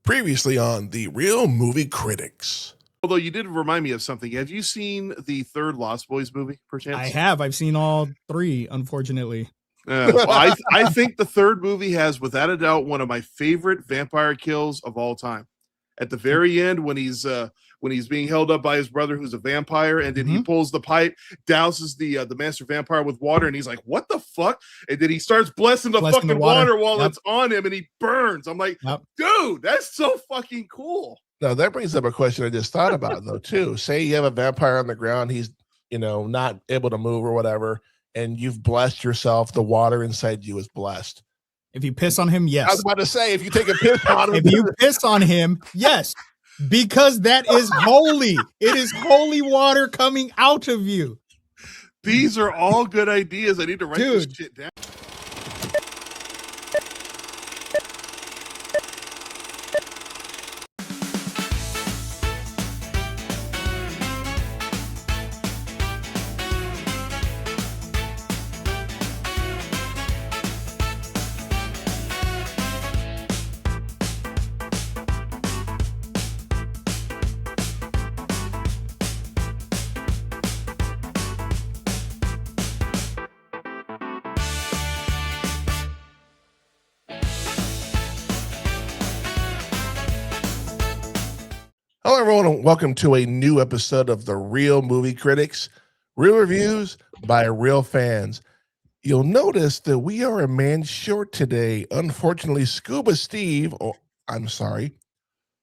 Previously on The Real Movie Critics. Although you did remind me of something. Have you seen the third Lost Boys movie, perchance? I have. I've seen all three, unfortunately. I think the third movie has, without a doubt, one of my favorite vampire kills of all time. At the very end, when he's being held up by his brother, who's a vampire, and then he pulls the pipe, douses the master vampire with water, and he's like, "What the fuck?" And then he starts blessing the fucking water while it's on him, and he burns. I'm like, dude, that's so fucking cool. Now that brings up a question I just thought about, though, too. Say you have a vampire on the ground, he's not able to move or whatever, and you've blessed yourself. The water inside you is blessed. If you piss on him, yes. I was about to say, if you take a piss on him. If you piss on him, yes. Because that is holy. It is holy water coming out of you. These are all good ideas. I need to write this shit down. Hello, everyone, and welcome to a new episode of The Real Movie Critics, real reviews by real fans. You'll notice that we are a man short today. Unfortunately, Scuba Steve,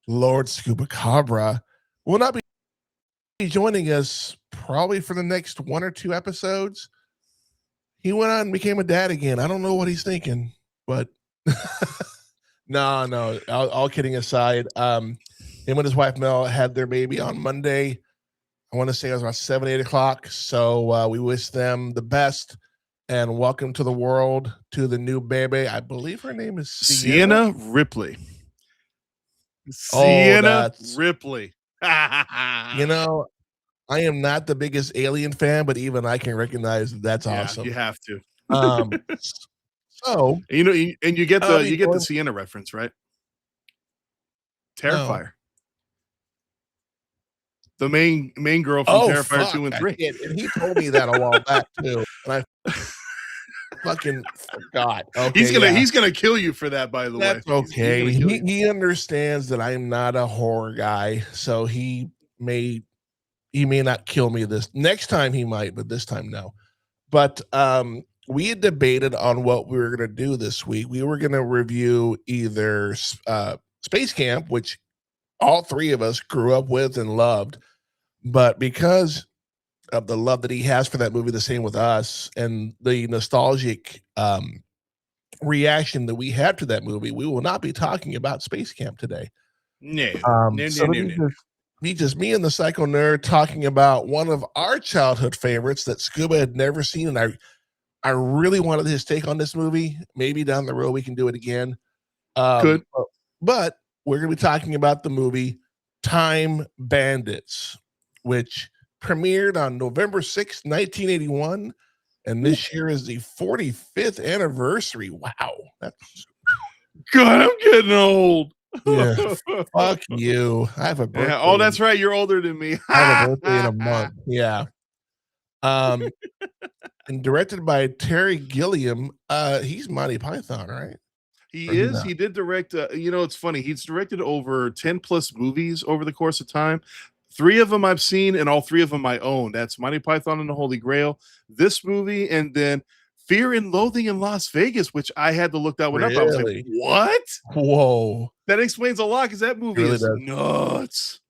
Lord Scuba Cabra, will not be joining us probably for the next one or two episodes. He went on and became a dad again. I don't know what he's thinking, but no, all kidding aside, him and his wife Mel had their baby on Monday. I want to say it was about 7, 8 o'clock. So we wish them the best and welcome to the world to the new baby. I believe her name is Sienna Ripley. Sienna Ripley. I am not the biggest Alien fan, but even I can recognize that's awesome. You have to. So and you get the Sienna reference, right? Terrifier. No. The main girl from Terrifier 2 and 3. And he told me that a while back too. And I fucking forgot. Okay, he's gonna kill you for that, by the way. That's okay. He understands that I'm not a horror guy, so he may not kill me this next time. He might, but this time no. But we had debated on what we were gonna do this week. We were gonna review either Space Camp, which all three of us grew up with and loved, but because of the love that he has for that movie, the same with us, and the nostalgic reaction that we had to that movie, we will not be talking about Space Camp today. No. Just me and the Psycho Nerd talking about one of our childhood favorites that Scuba had never seen, and I really wanted his take on this movie. Maybe down the road we can do it again. Good, but we're going to be talking about the movie Time Bandits, which premiered on November 6, 1981, and this year is the 45th anniversary. Wow. That's God, I'm getting old. Yeah, fuck you. I have a birthday. Yeah, oh, that's right. You're older than me. I have a birthday in a month. Yeah. And directed by Terry Gilliam. He's Monty Python, right? He is. He did direct. It's funny. He's directed over 10 plus movies over the course of time. 3 of them I've seen, and all 3 of them I own. That's Monty Python and the Holy Grail, this movie, and then Fear and Loathing in Las Vegas, which I had to look that one up. I was like, what? Whoa. That explains a lot because that movie really is nuts.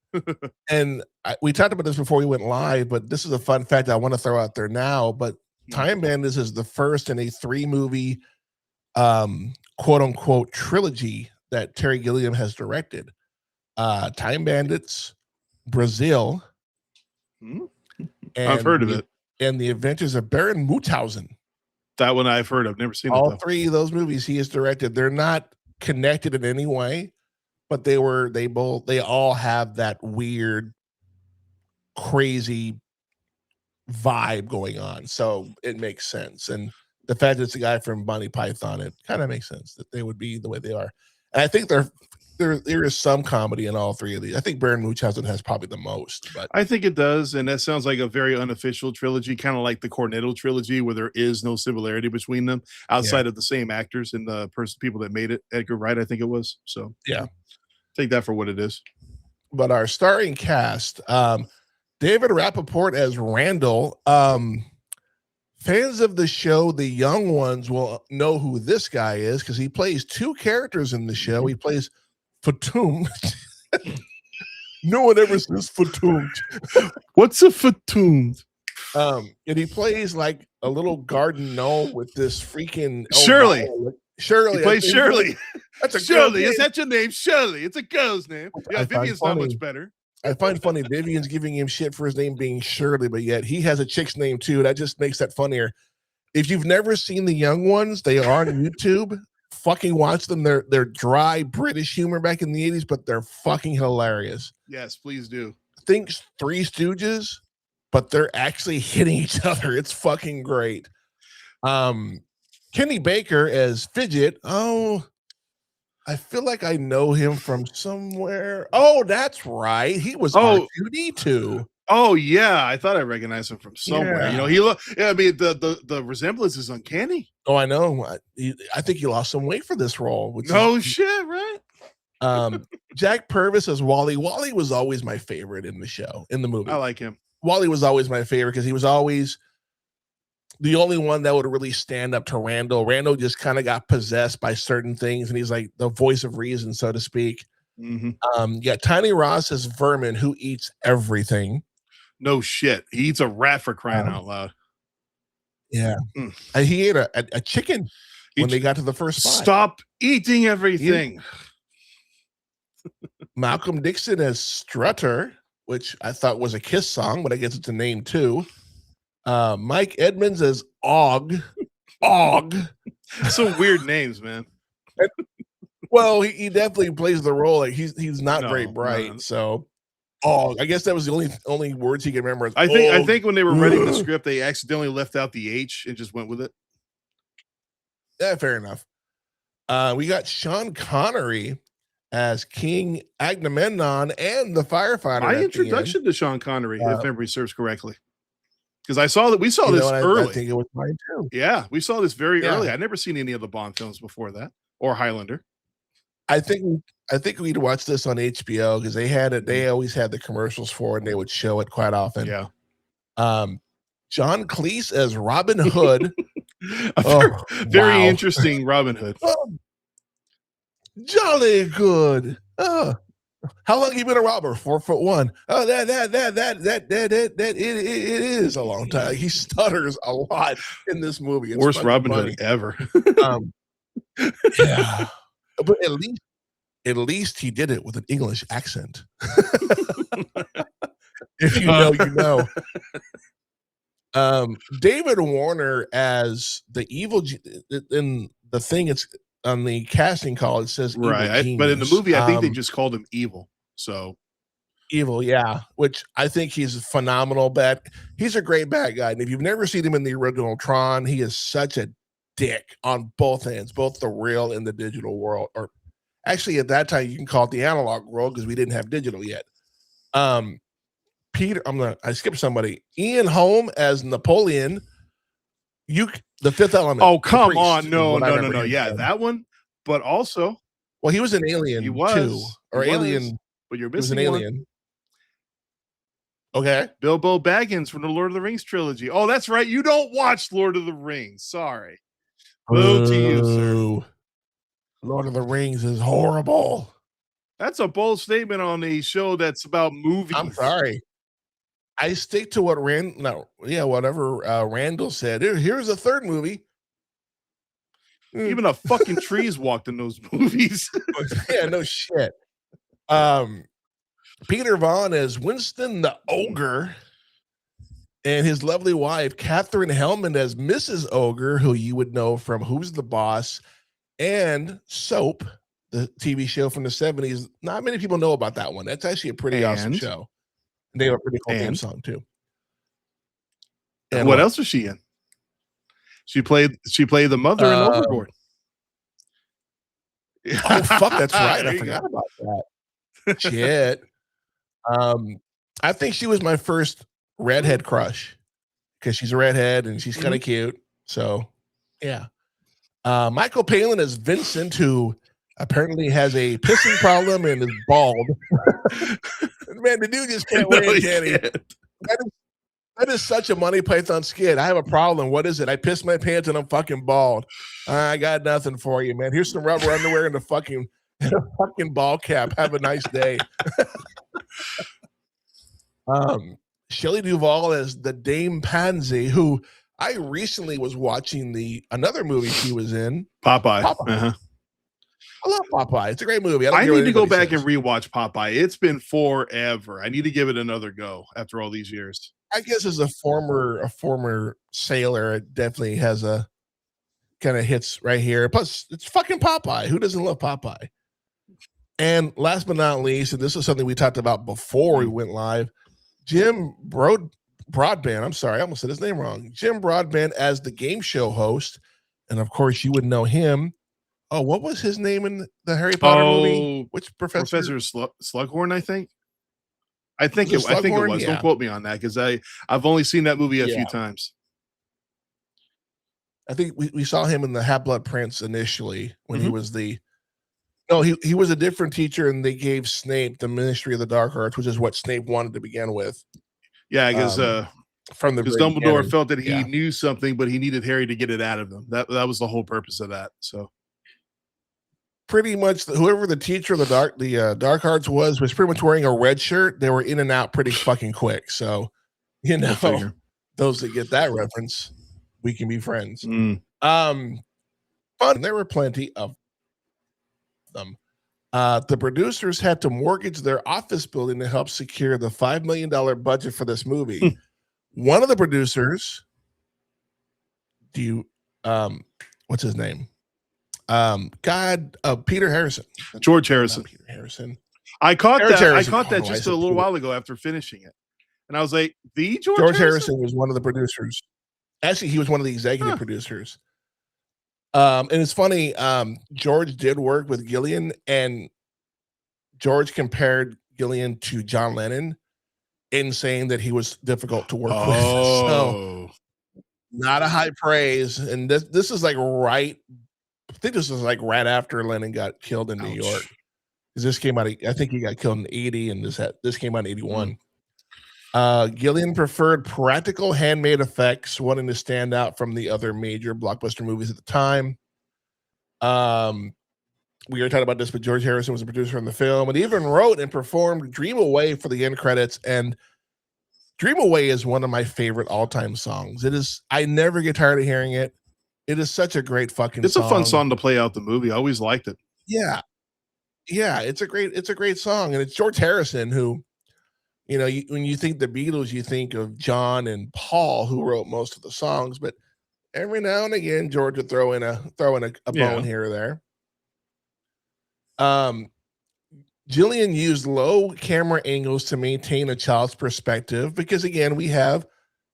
And we talked about this before we went live, but this is a fun fact I want to throw out there now. But Time Bandits is the first in a 3-movie quote unquote trilogy that Terry Gilliam has directed. Time Bandits, Brazil, and I've heard of it, and The Adventures of Baron Munchausen. That one I've heard of. Never seen all it, 3 of those movies he has directed. They're not connected in any way, but they all have that weird, crazy vibe going on. So it makes sense. And the fact that it's a guy from Monty Python, it kind of makes sense that they would be the way they are. And I think they're there is some comedy in all three of these. I think Baron Munchausen has probably the most, but I think it does, and that sounds like a very unofficial trilogy, kind of like the Cornetto trilogy, where there is no similarity between them outside of the same actors and the people that made it. Edgar Wright, I think it was. So yeah. take that for what it is. But our starring cast, David Rappaport as Randall. Fans of the show, the young ones, will know who this guy is because he plays two characters in the show. He plays Fatum. No one ever says Fatum. What's a Fatum? And he plays like a little garden gnome with this freaking Shirley. Shirley. He plays Shirley. That's a Shirley. Is that your name? Shirley. It's a girl's name. Yeah, Vivian's not much better. I find funny Vivian's giving him shit for his name being Shirley, but yet he has a chick's name too. That just makes that funnier. If you've never seen the young ones, they are on YouTube. Fucking watch them. They're dry British humor back in the 80s, but they're fucking hilarious. Yes, please do. Think Three Stooges, but they're actually hitting each other. It's fucking great. Kenny Baker as Fidget. Oh, I feel like I know him from somewhere. Oh, that's right. He was R2D2. Oh yeah, I thought I recognized him from somewhere. Yeah. You know, he look. Yeah, I mean the resemblance is uncanny. Oh, I know. I think he lost some weight for this role. Shit, right? Jack Purvis as Wally. Wally was always my favorite in the show, in the movie. I like him. Wally was always my favorite because he was always the only one that would really stand up to Randall. Randall just kind of got possessed by certain things, and he's like the voice of reason, so to speak. Mm-hmm. Yeah, Tiny Ross as Vermin, who eats everything. No shit. He eats a rat for crying out loud. Yeah. He ate a chicken when they got to the first spot. Stop eating everything. Malcolm Dixon as Strutter, which I thought was a Kiss song, but I guess it's a name too. Mike Edmonds as Og. Og. Some weird names, man. Well, he definitely plays the role. Like he's not very bright. So I guess that was the only words he could remember. I think when they were writing the script, they accidentally left out the H and just went with it. Yeah, fair enough. We got Sean Connery as King Agamemnon and the firefighter. My introduction to Sean Connery, if memory serves correctly. Because I saw that we saw this early. I think it was mine too. Yeah, we saw this very early. I'd never seen any of the Bond films before that, or Highlander. I think we'd watch this on HBO because they had it. They always had the commercials for it, and they would show it quite often. Yeah. John Cleese as Robin Hood. Very interesting Robin Hood. Jolly good. How long have you been a robber? 4'1". Oh, that it is a long time. He stutters a lot in this movie. It's worst Robin Hood ever. Yeah, but at least he did it with an English accent. If you know, you know. David Warner as the evil in the thing. It's on the casting call. It says right, but in the movie, I think they just called him evil. So evil, yeah. Which I think he's a phenomenal bad. He's a great bad guy, and if you've never seen him in the original Tron, he is such a dick on both ends, both the real and the digital world. Or actually, at that time, you can call it the analog world because we didn't have digital yet. Peter, I skipped somebody. Ian Holm as Napoleon. The Fifth Element. Oh, come on. No. Yeah, that one. But also, well, he was an alien too. Or alien. But you're an missing alien. Okay. Bilbo Baggins from the Lord of the Rings trilogy. Oh, that's right. You don't watch Lord of the Rings. Sorry. Boo to you, sir. Lord of the Rings is horrible. That's a bold statement on a show that's about movies. I'm sorry. I stick to what whatever Randall said. Here's a third movie. Even the fucking trees walked in those movies. Yeah, no shit. Peter Vaughn as Winston the Ogre, and his lovely wife Catherine Hellman as Mrs. Ogre, who you would know from Who's the Boss and Soap, the TV show from the 70s. Not many people know about that one. That's actually a pretty awesome show. They have a pretty cool theme song too. And what else was she in? She played the mother in Overboard. Oh fuck, that's right. There I you forgot go. about that. Shit. I think she was my first redhead crush because she's a redhead and she's kind of cute. So, yeah. Michael Palin is Vincent, who apparently has a pissing problem and is bald. Man, the dude just can't No, win, he can he? can't. That is such a Monty Python skit. I have a problem. What is it? I pissed my pants and I'm fucking bald. I got nothing for you, man. Here's some rubber underwear and a fucking ball cap. Have a nice day. Shelley Duvall as the Dame Pansy, who I recently was watching another movie she was in. Popeye. I love Popeye. It's a great movie. I need to go back and rewatch Popeye. It's been forever. I need to give it another go after all these years. I guess as a former sailor, it definitely has a kind of hits right here. Plus, it's fucking Popeye. Who doesn't love Popeye? And last but not least, and this is something we talked about before we went live, Jim Broadbent. I'm sorry, I almost said his name wrong. Jim Broadbent as the game show host. And of course, you would know him. Oh, what was his name in the Harry Potter movie? Which professor? Professor Slughorn, I think. I think it was. Yeah. Don't quote me on that because I've only seen that movie a few times. I think we saw him in the Half-Blood Prince initially when he was he was a different teacher, and they gave Snape the Ministry of the Dark Arts, which is what Snape wanted to begin with. Yeah, because Dumbledore felt that he knew something, but he needed Harry to get it out of him. That was the whole purpose of that. So pretty much whoever the teacher of the dark arts was pretty much wearing a red shirt. They were in and out pretty fucking quick. So, those that get that reference, we can be friends. Fun. There were plenty of them. The producers had to mortgage their office building to help secure the $5 million budget for this movie. One of the producers, what's his name? Peter Harrison. George Harrison. Peter Harrison. I caught that just a little while ago after finishing it. And I was like, the George Harrison was one of the producers. Actually, he was one of the executive producers. And it's funny, George did work with Gilliam, and George compared Gilliam to John Lennon in saying that he was difficult to work with. So not a high praise. And this is like right after Lennon got killed in New York. Because this came out, I think he got killed in 80, and this came out in 81. Gilliam preferred practical handmade effects, wanting to stand out from the other major blockbuster movies at the time. We were talking about this, but George Harrison was a producer on the film and even wrote and performed Dream Away for the end credits. And Dream Away is one of my favorite all-time songs. It is. I never get tired of hearing it. It is such a great fucking song. It's a fun song to play out the movie. I always liked it. Yeah. It's a great song. And it's George Harrison who, when you think the Beatles, you think of John and Paul, who wrote most of the songs, but every now and again, George would throw in a bone here or there. Gilliam used low camera angles to maintain a child's perspective because, again, we have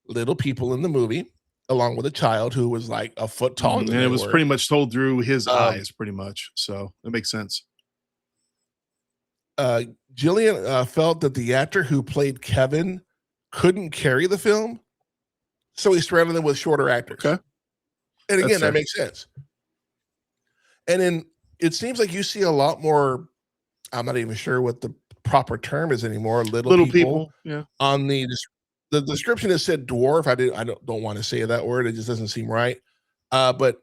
little people in the movie, along with a child who was like a foot tall. And it was pretty much told through his eyes, pretty much. So that makes sense. Gilliam felt that the actor who played Kevin couldn't carry the film, so he surrounded them with shorter actors. Okay. And again, that makes sense. And then it seems like you see a lot more, I'm not even sure what the proper term is anymore, little people. Yeah. On the description, it said dwarf. I don't want to say that word. It just doesn't seem right. But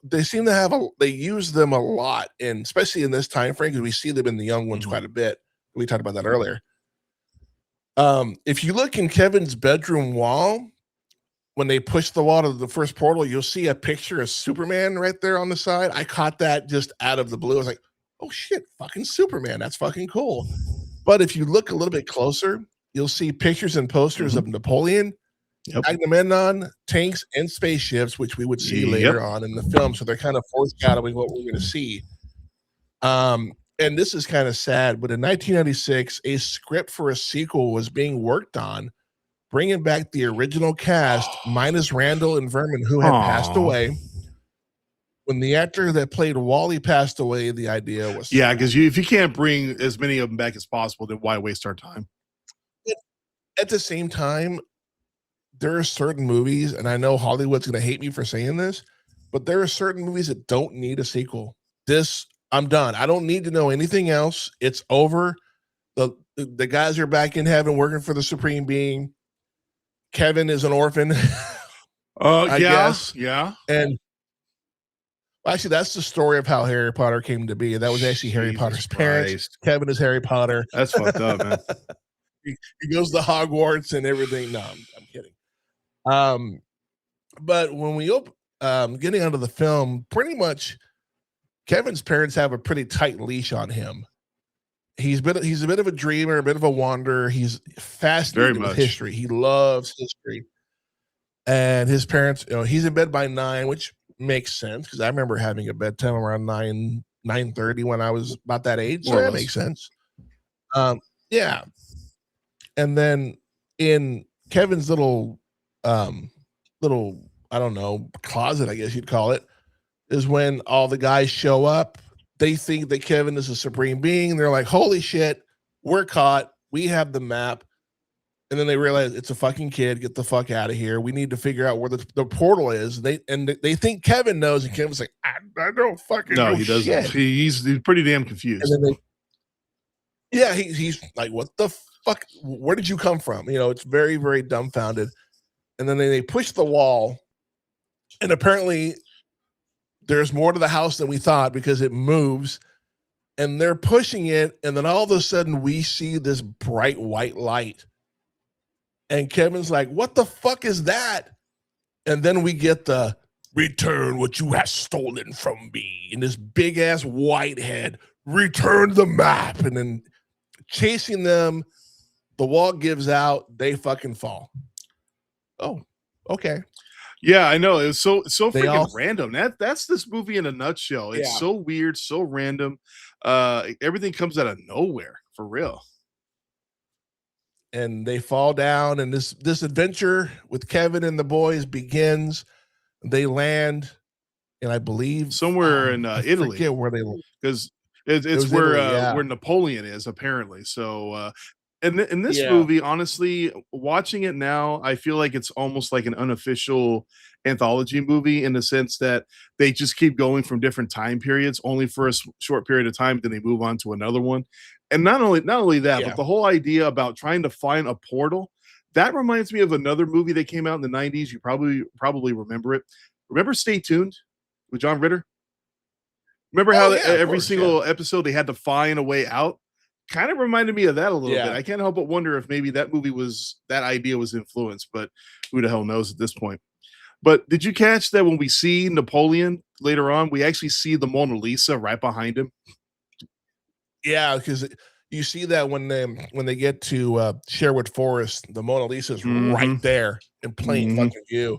they seem to they use them a lot, and especially in this time frame, because we see them in the young ones quite a bit. We talked about that earlier. If you look in Kevin's bedroom wall, when they push the wall to the first portal, you'll see a picture of Superman right there on the side. I caught that just out of the blue. I was like, oh shit, fucking Superman. That's fucking cool. But if you look a little bit closer, you'll see pictures and posters of Napoleon, Agamemnon, tanks, and spaceships, which we would see later on in the film. So they're kind of foreshadowing what we're going to see. And this is kind of sad, but in 1996, a script for a sequel was being worked on, bringing back the original cast minus Randall and Vernon, who had passed away. when the actor that played Wally passed away, the idea was because if you can't bring as many of them back as possible, then why waste our time? At the same time, there are certain movies, and I know Hollywood's going to hate me for saying this, but there are certain movies that don't need a sequel. I'm done. I don't need to know anything else. It's over. The guys are back in heaven working for the Supreme Being. Kevin is an orphan. I guess. Yeah. And actually, that's the story of how Harry Potter came to be. That was actually Harry Potter's parents. Kevin is Harry Potter. That's fucked up, man. He goes to Hogwarts and everything. No, I'm kidding. But when we getting onto the film, pretty much Kevin's parents have a pretty tight leash on him. He's a bit of a dreamer, a bit of a wanderer. He's fascinated with history. He loves history. And his parents, he's in bed by 9, which makes sense because I remember having a bedtime around 9:30 when I was about that age. So that makes sense. Yeah. And then in Kevin's little I don't know, closet, I guess you'd call it, is when all the guys show up. They think that Kevin is a supreme being. They're like, holy shit, we're caught. We have the map. And then they realize it's a fucking kid. Get the fuck out of here. We need to figure out where the portal is. They think Kevin knows, and Kevin's like, I don't fucking know. No, he doesn't. He's pretty damn confused. And then he's like, what the fuck? Where did you come from? It's very, very dumbfounded. And then they push the wall, and apparently there's more to the house than we thought because it moves, and they're pushing it, and then all of a sudden we see this bright white light. And Kevin's like, what the fuck is that? And then we get the return what you have stolen from me. And this big ass white head, return the map. And then chasing them, the wall gives out, they fucking fall. Oh, okay. Yeah, I know. It was so freaking random. That's this movie in a nutshell. It's so weird, so random. Everything comes out of nowhere, for real. And they fall down, and this adventure with Kevin and the boys begins. They land, and I believe somewhere in Italy. I forget where they because it's where Napoleon is apparently. So in this movie, honestly, watching it now, I feel like it's almost like an unofficial anthology movie in the sense that they just keep going from different time periods, only for a short period of time, then they move on to another one. And not only that, but the whole idea about trying to find a portal, that reminds me of another movie that came out in the 90s. You probably remember it. Remember Stay Tuned with John Ritter? Remember how every single episode they had to find a way out? Kind of reminded me of that a little bit. I can't help but wonder if maybe that idea was influenced, but who the hell knows at this point. But did you catch that when we see Napoleon later on, we actually see the Mona Lisa right behind him? Yeah, because you see that when they get to Sherwood Forest, the Mona Lisa is right there in plain fucking view.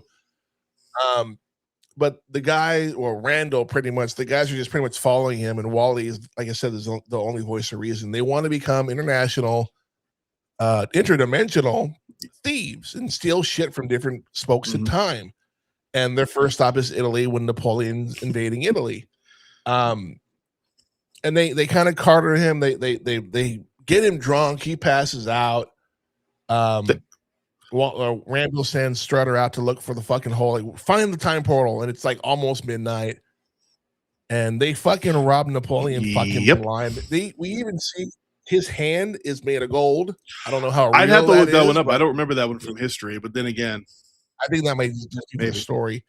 But the guy, or Randall, pretty much, the guys are just pretty much following him, and Wally is, like I said, is the only voice of reason. They want to become interdimensional thieves and steal shit from different spokes in time. And their first stop is Italy when Napoleon's invading Italy. And they kind of carter him. They get him drunk. He passes out. Randall sends Strutter out to look for the fucking hole. Like, find the time portal, and it's like almost midnight. And they fucking rob Napoleon fucking blind. We even see his hand is made of gold. I don't know how. I'd have to look that one up. I don't remember that one from history, but then again, I think that might just be the story.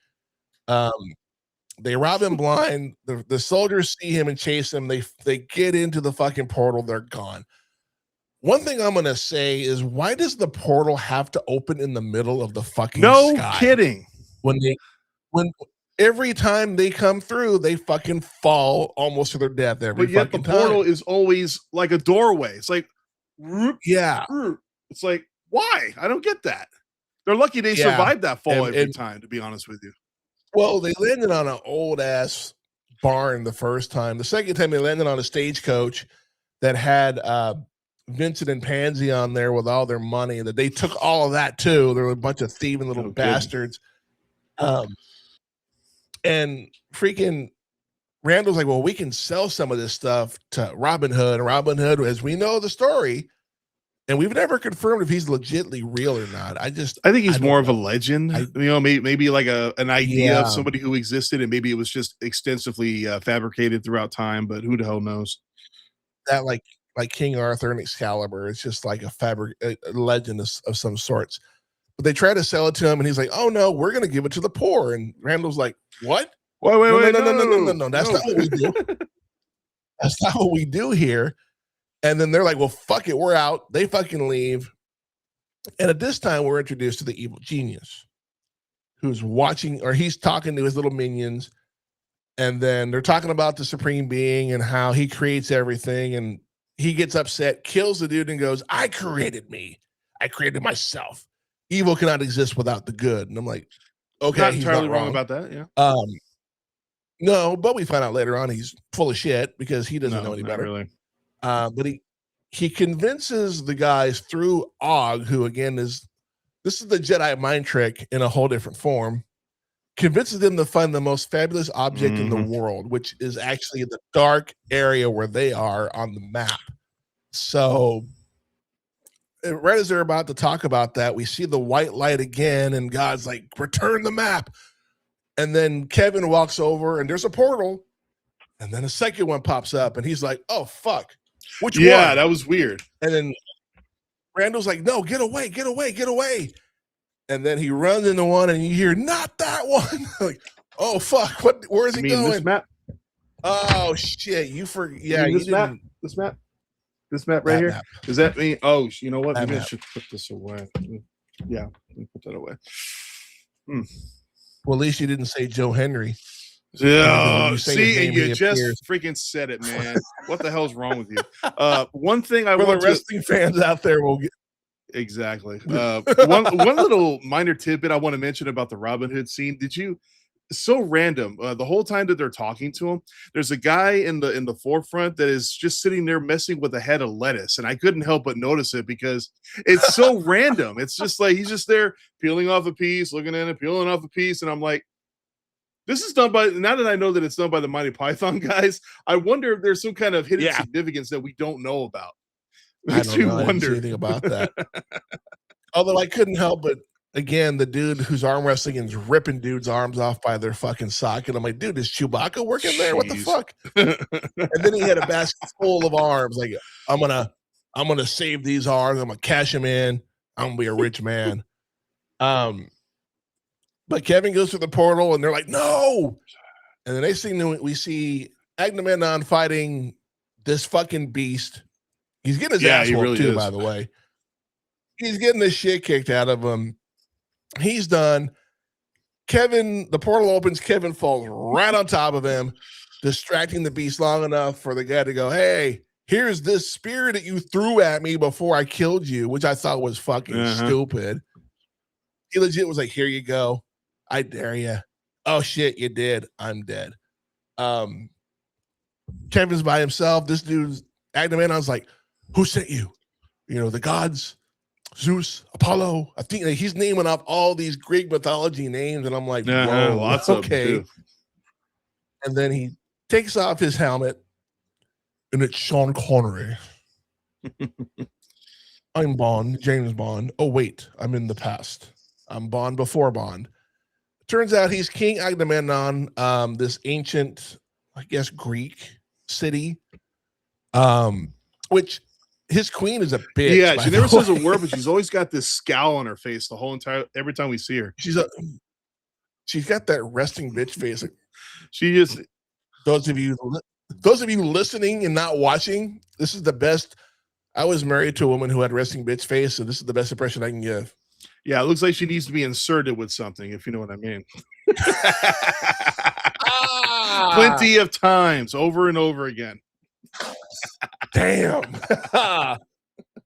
They rob him blind. The soldiers see him and chase him. They get into the fucking portal. They're gone. One thing I'm gonna say is, why does the portal have to open in the middle of the fucking sky? No kidding. When every time they come through, they fucking fall almost to their death every fucking time. But yet the portal is always like a doorway. It's like, it's like, why? I don't get that. They're lucky they survived that fall every time, to be honest with you. Well, they landed on an old ass barn the first time. The second time they landed on a stagecoach that had Vincent and Pansy on there with all their money. That they took all of that too. There were a bunch of thieving little bastards. And freaking Randall's like, well, we can sell some of this stuff to Robin Hood. And Robin Hood, as we know the story, and we've never confirmed if he's legitimately real or not. I think he's more of a legend. Maybe like an idea of Yeah. somebody who existed, and maybe it was just extensively fabricated throughout time. But who the hell knows? That like King Arthur and Excalibur, it's just like a legend of some sorts. But they try to sell it to him, and he's like, "Oh no, we're gonna give it to the poor." And Randall's like, "What? Wait, No. That's not what we do. That's not what we do here." And then they're like, "Well, fuck it, we're out." They fucking leave. And at this time, we're introduced to the evil genius, who's watching, or he's talking to his little minions, and then they're talking about the supreme being and how he creates everything. And he gets upset, kills the dude, and goes, "I created me. I created myself. Evil cannot exist without the good." And I'm like, okay, not he's entirely not wrong about that. Yeah. No, but we find out later on he's full of shit because he doesn't know any better. Really. But he convinces the guys through Og, who again this is the Jedi mind trick in a whole different form, convinces them to find the most fabulous object in the world, which is actually the dark area where they are on the map. So right as they're about to talk about that, we see the white light again, and God's like, "Return the map." And then Kevin walks over, and there's a portal, and then a second one pops up, and he's like, "Oh fuck, which one?" Yeah, that was weird. And then Randall's like, "No, get away, get away, get away." And then he runs into one, and you hear, "Not that one." Like, oh fuck, where is he going? This map? Oh shit, you this map? This map right here? Map. Does that mean? Oh, you know what? Maybe I should put this away. Yeah, let me put that away. Well, at least you didn't say Joe Henry. Yeah, see, you just freaking said it, man. What the hell's wrong with you? One thing I want the wrestling fans out there will get exactly. One little minor tidbit I want to mention about the Robin Hood scene. So random. The whole time that they're talking to him, there's a guy in the forefront that is just sitting there messing with a head of lettuce, and I couldn't help but notice it because it's so random. It's just like he's just there peeling off a piece, looking at it, peeling off a piece, and I'm like, this is done by. Now that I know that it's done by the Monty Python guys, I wonder if there's some kind of hidden significance that we don't know about. I don't know anything about that. Although I couldn't help but. Again, the dude who's arm wrestling is ripping dudes' arms off by their fucking socket. I'm like, dude, is Chewbacca working there? What the fuck? And then he had a basket full of arms. Like, I'm gonna save these arms. I'm gonna cash them in. I'm gonna be a rich man. But Kevin goes through the portal, and they're like, no. And then we see Agamemnon fighting this fucking beast. He's getting his ass whooped too, by the way. He's getting the shit kicked out of him. He's done. Kevin, the portal opens. Kevin falls right on top of him, distracting the beast long enough for the guy to go, "Hey, here's this spear that you threw at me before I killed you," which I thought was fucking stupid. He legit was like, "Here you go. I dare you." Oh shit, you did. I'm dead. Kevin's by himself. This dude's Agamemnon's like, "Who sent you? You know, the gods. Zeus, Apollo." I think he's naming off all these Greek mythology names, and I'm like, whoa, lots okay. Of them too. And then he takes off his helmet, and it's Sean Connery. I'm Bond, James Bond. Oh wait, I'm in the past. I'm Bond before Bond. Turns out he's King Agamemnon, this ancient, I guess, Greek city, which. His queen is a bitch. Yeah, she never says a word, but she's always got this scowl on her face every time we see her. She's got that resting bitch face. She just those of you listening and not watching, this is the best. I was married to a woman who had resting bitch face, so this is the best impression I can give. Yeah, it looks like she needs to be inserted with something, if you know what I mean. Plenty of times, over and over again. Damn.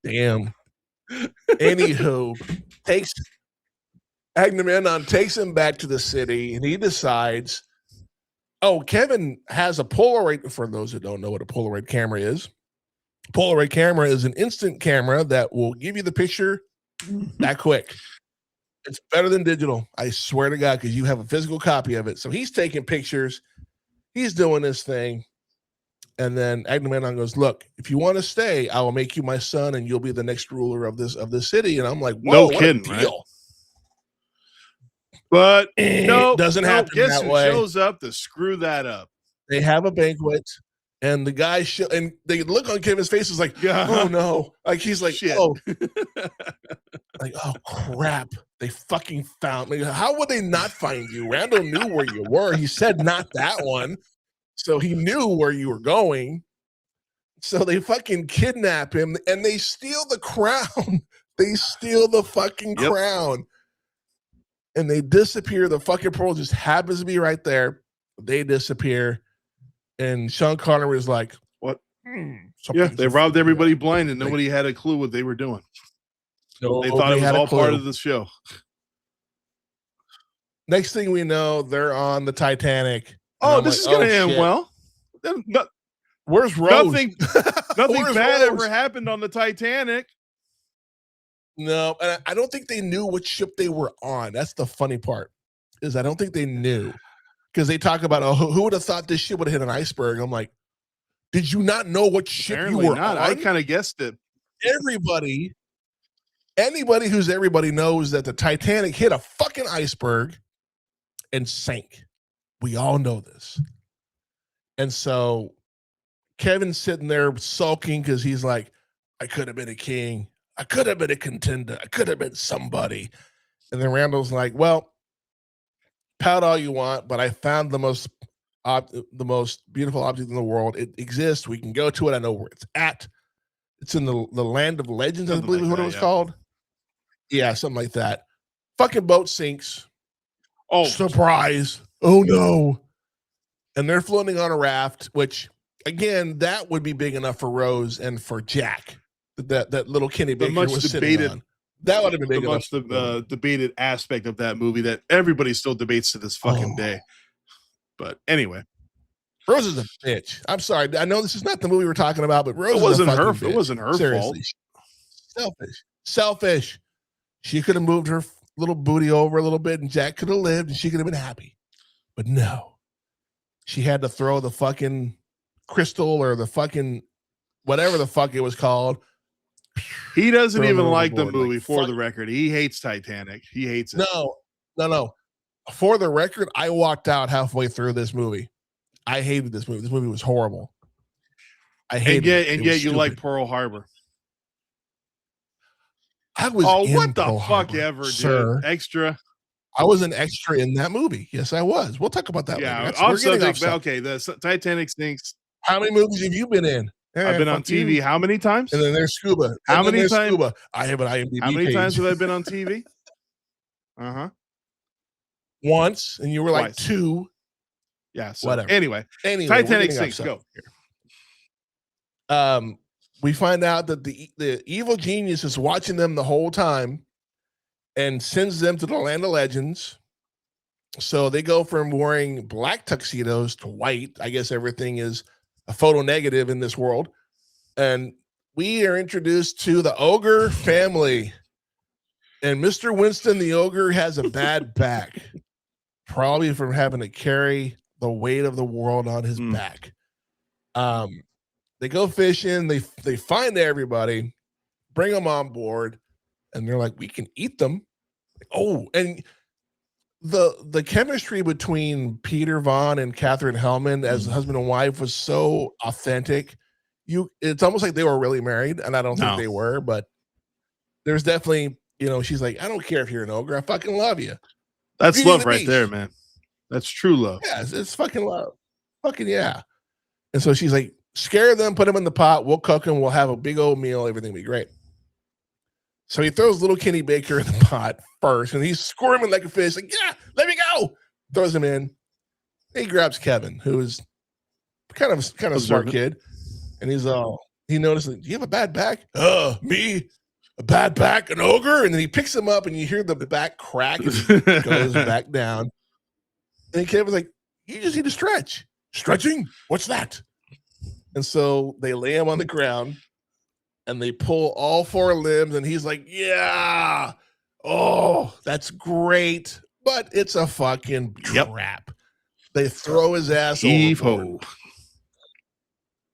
Damn. Anywho, Agamemnon takes him back to the city, and he decides, Kevin has a Polaroid. For those who don't know what a Polaroid camera is, Polaroid camera is an instant camera that will give you the picture that quick. It's better than digital. I swear to God, because you have a physical copy of it. So he's taking pictures. He's doing this thing. And then Agamemnon goes, look, if you want to stay, I will make you my son and you'll be the next ruler of this city. And I'm like, whoa, No kidding, what a deal. Right? But no, doesn't happen guess that who way. shows up to screw that up? They have a banquet. And the guy and they look on Kevin's face is like, oh no. Like he's like, shit. Oh, like, oh crap. They fucking found me. How would they not find you? Randall knew where you were. He said not that one. So he knew where you were going. So they fucking kidnap him and they steal the crown. They steal the fucking crown. And they disappear. The fucking pearl just happens to be right there. They disappear. And Sean Connery is like, what? Yeah, they robbed everybody blind and nobody had a clue what they were doing. They thought it was all part of the show. Next thing we know, they're on the Titanic. Oh, this is going to end well. Where's Rose? Nothing bad ever happened on the Titanic. No, and I don't think they knew what ship they were on. That's the funny part, is I don't think they knew. Because they talk about, oh, who would have thought this ship would have hit an iceberg? I'm like, did you not know what ship Apparently you were not. on? I kind of guessed it. Anybody who's everybody knows that the Titanic hit a fucking iceberg and sank. We all know this. And so Kevin's sitting there sulking because he's like, I could have been a king. I could have been a contender. I could have been somebody. And then Randall's like, well, pout all you want, but I found the most beautiful object in the world. It exists. We can go to it. I know where it's at. It's in the land of legends, something I believe like is what it was called. Yeah, something like that. Fucking boat sinks. Oh, surprise. Oh no. And they're floating on a raft, which again, that would be big enough for Rose and for Jack. That little Kenny Baker was sitting on. That would have been big enough. The debated aspect of that movie that everybody still debates to this fucking day. But anyway, Rose is a bitch. I'm sorry. I know this is not the movie we're talking about, but Rose wasn't is a her. bitch. It wasn't her Seriously. fault. Selfish. She could have moved her little booty over a little bit, and Jack could have lived, and she could have been happy. But no, she had to throw the fucking crystal or the fucking whatever the fuck it was called. He doesn't even like the movie, like, for the record. He hates Titanic. He hates it. No. For the record, I walked out halfway through this movie. I hated this movie. This movie was horrible. I hated it. And yet you like Pearl Harbor. I was what the Pearl fuck Harbor, ever, sir. Dude. Extra. I was an extra in that movie. Yes, I was. We'll talk about that later. Okay, the Titanic sinks. How many movies have you been in? I've been on TV how many times? And then there's Scuba. How many times? Scuba. I have an IMDb How many page. times have I been on TV? Once, and you were like Twice. 2. Yeah, so whatever. Anyway, Titanic sinks. Go. We find out that the evil genius is watching them the whole time and sends them to the land of legends. So they go from wearing black tuxedos to white. I guess everything is a photo negative in this world. And we are introduced to the ogre family. And Mr. Winston, the ogre, has a bad back, probably from having to carry the weight of the world on his back. They go fishing. They find everybody, bring them on board, and they're like, we can eat them. Oh, and the chemistry between Peter Vaughn and Katherine Hellman as husband and wife was so authentic. It's almost like they were really married, and I don't think they were, but there's definitely, she's like, I don't care if you're an ogre, I fucking love you. That's love right there, man. That's true love. Yeah, it's fucking love. Fucking yeah. And so she's like, scare them, put them in the pot, we'll cook them, we'll have a big old meal, everything will be great. So he throws little Kenny Baker in the pot first, and he's squirming like a fish, like, yeah, let me go. Throws him in. He grabs Kevin, who is kind of a smart kid, and he notices, do you have a bad back? Me? A bad back? An ogre? And then he picks him up, and you hear the back crack, and he goes back down. And Kevin's like, you just need to stretch. Stretching? What's that? And so they lay him on the ground, and they pull all 4 limbs, and he's like, yeah, Oh, that's great, but it's a fucking trap. They throw his ass Heave overboard. ho.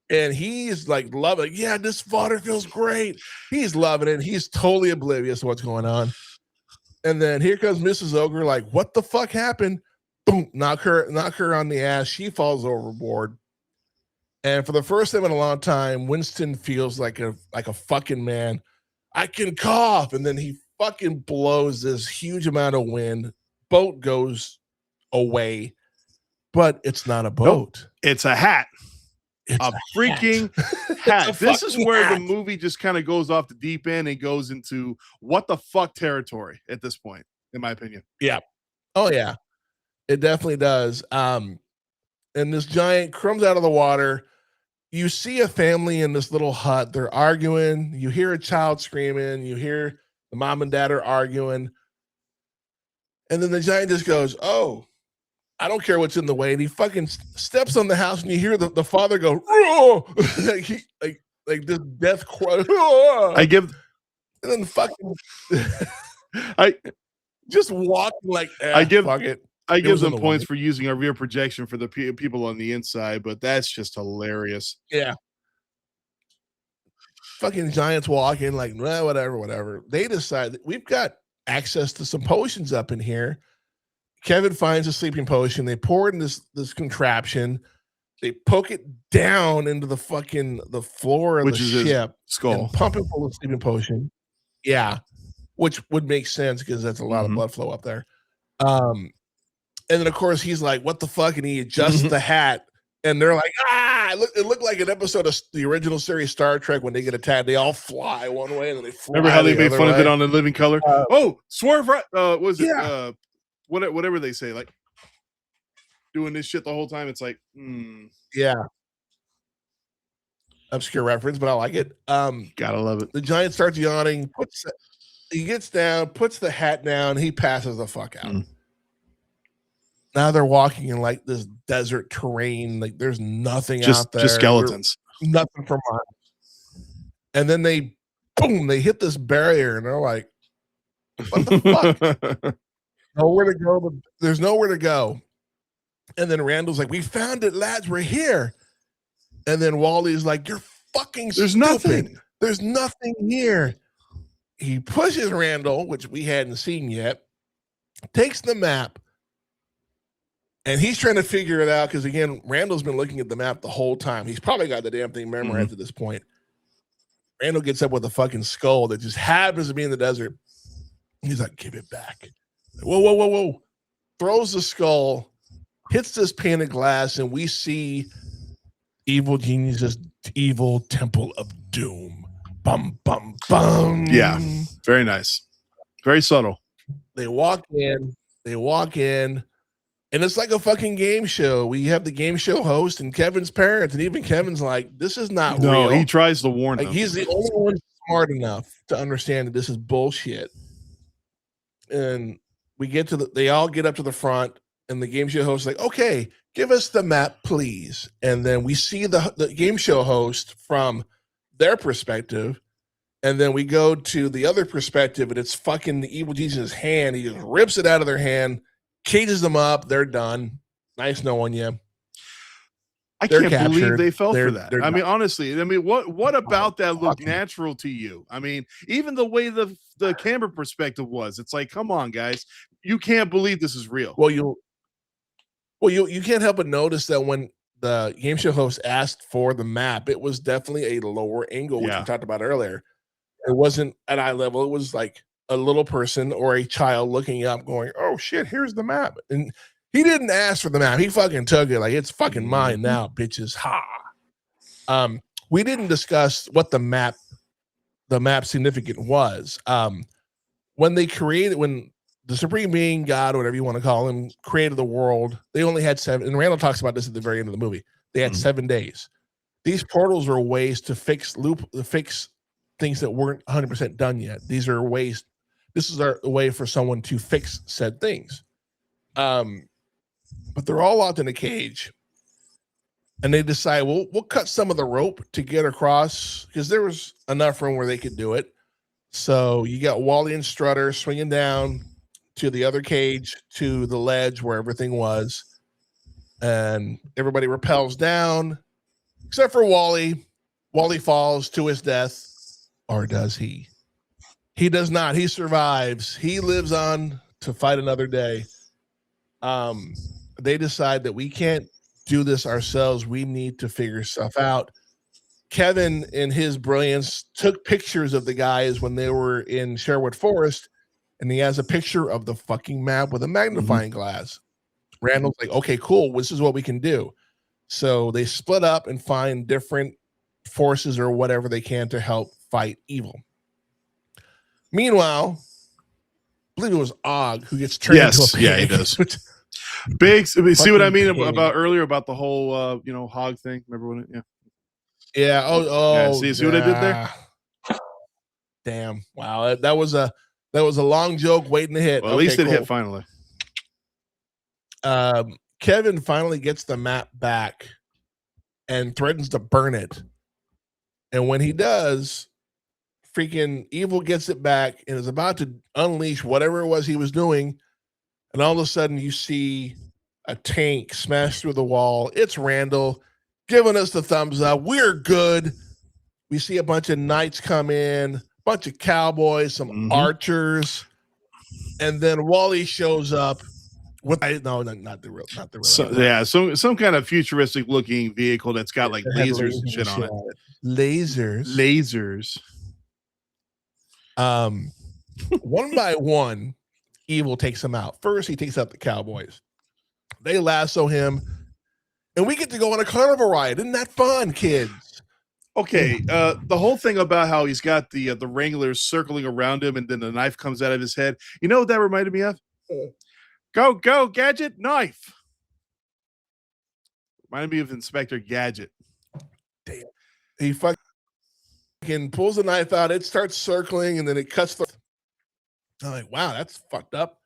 And he's like loving it. Yeah, this water feels great. He's loving it. He's totally oblivious to what's going on. And then here comes Mrs. Ogre, like, what the fuck happened? Boom, knock her on the ass. She falls overboard. And for the first time in a long time, Winston feels like a fucking man. I can cough. And then he fucking blows this huge amount of wind. Boat goes away, but it's not a boat. Nope. It's a hat. It's a freaking hat. This is where hat. the movie just kind of goes off the deep end and goes into what the fuck territory at this point, in my opinion. Yeah. Oh yeah. It definitely does. And this giant comes out of the water. You see a family in this little hut. They're arguing. You hear a child screaming. You hear the mom and dad are arguing. And then the giant just goes, oh, I don't care what's in the way. And he fucking steps on the house, and you hear the father go, like this death cry. And then fucking I just walking like fuck it. I give them points for using a rear projection for the people on the inside, but that's just hilarious. Yeah. Fucking giants walking like, well, whatever. They decide that we've got access to some potions up in here. Kevin finds a sleeping potion. They pour it in this contraption. They poke it down into the floor of the ship, skull, and pump it full of sleeping potion. Yeah, which would make sense because that's a lot of blood flow up there. And then of course he's like, "What the fuck?" And he adjusts the hat, and they're like, "Ah!" It looked like an episode of the original series Star Trek when they get attacked. They all fly one way, and then they fly. Remember how they made fun of it on The Living Color? Swerve right. Was it? Yeah. Whatever they say, like doing this shit the whole time. It's like, yeah, obscure reference, but I like it. Gotta love it. The giant starts yawning. He gets down, puts the hat down. He passes the fuck out. Now they're walking in like this desert terrain. Like there's nothing out there. Just skeletons. Nothing for miles. And then they hit this barrier, and they're like, "What the fuck?" Nowhere to go. There's nowhere to go. And then Randall's like, "We found it, lads. We're here." And then Wally's like, "You're fucking There's stupid. nothing. There's nothing here." He pushes Randall, which we hadn't seen yet, takes the map, and he's trying to figure it out because, again, Randall's been looking at the map the whole time. He's probably got the damn thing memorized at this point. Randall gets up with a fucking skull that just happens to be in the desert. He's like, "Give it back." Whoa. Throws the skull, hits this pane of glass, and we see Evil Genius's evil temple of doom. Bum, bum, bum. Yeah, very nice. Very subtle. They walk in, and it's like a fucking game show. We have the game show host and Kevin's parents, and even Kevin's like, "This is not real." No, he tries to warn them. He's the only one smart enough to understand that this is bullshit. And we get they all get up to the front, and the game show host is like, "Okay, give us the map, please." And then we see the game show host from their perspective, and then we go to the other perspective, and it's fucking the Evil Jesus' hand. He just rips it out of their hand, cages them up. They're done. Nice knowing you. I can't believe they fell for that. I mean, honestly, what about that looked natural to you? I mean, even the way the camera perspective was, it's like, come on, guys, you can't believe this is real. Well, you can't help but notice that when the game show host asked for the map, it was definitely a lower angle, which we talked about earlier. It wasn't at eye level. It was like a little person or a child looking up going, "Oh shit, here's the map." And he didn't ask for the map. He fucking took it like, "It's fucking mine now, bitches." Ha. We didn't discuss what the map significant was. When the Supreme Being, God, whatever you want to call him, created the world, they only had 7, and Randall talks about this at the very end of the movie. They had 7 days. These portals are ways to fix things that weren't 100% done yet. These are ways. This is a way for someone to fix said things. But they're all locked in a cage, and they decide, we'll cut some of the rope to get across because there was enough room where they could do it. So you got Wally and Strutter swinging down to the other cage, to the ledge where everything was. And everybody rappels down, except for Wally. Wally falls to his death. Or does he? He does not. He survives. He lives on to fight another day. They decide that we can't do this ourselves. We need to figure stuff out. Kevin, in his brilliance, took pictures of the guys when they were in Sherwood Forest, and he has a picture of the fucking map with a magnifying glass. Randall's like, okay, cool. This is what we can do. So they split up and find different forces or whatever they can to help fight evil. Meanwhile, I believe it was Og who gets turned into a pig. Yeah, he does. Big. See what I mean pig. about earlier about the whole hog thing? Remember when? Yeah. Oh. Yeah, see what I did there? Damn. Wow. That was a long joke waiting to hit. Well, at least it hit finally. Kevin finally gets the map back and threatens to burn it. And when he does, freaking evil gets it back and is about to unleash whatever it was he was doing. And all of a sudden you see a tank smash through the wall. It's Randall giving us the thumbs up. We're good. We see a bunch of knights come in, a bunch of cowboys, some archers. And then Wally shows up. Not the real. Some kind of futuristic looking vehicle that's got like lasers and shit on it. Lasers. One by one, evil takes them out. First, he takes out the cowboys. They lasso him, and we get to go on a carnival ride. Isn't that fun, kids? Okay, the whole thing about how he's got the wranglers circling around him, and then the knife comes out of his head. You know what that reminded me of? Go, Gadget, knife. Reminded me of Inspector Gadget. Damn. He fucking pulls the knife out. It starts circling, and then it cuts the. I'm like, wow, that's fucked up.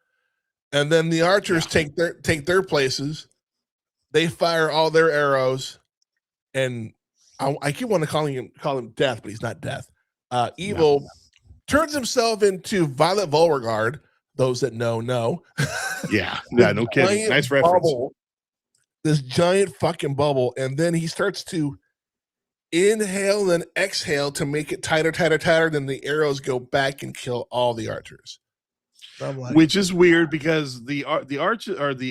And then the archers take their places. They fire all their arrows, and I keep wanting to call him Death, but he's not Death. Evil turns himself into Violet Beauregard. Those that know. Yeah, no kidding. Nice reference. This giant fucking bubble, and then he starts to inhale and exhale to make it tighter. Then the arrows go back and kill all the archers. Like, which is weird because the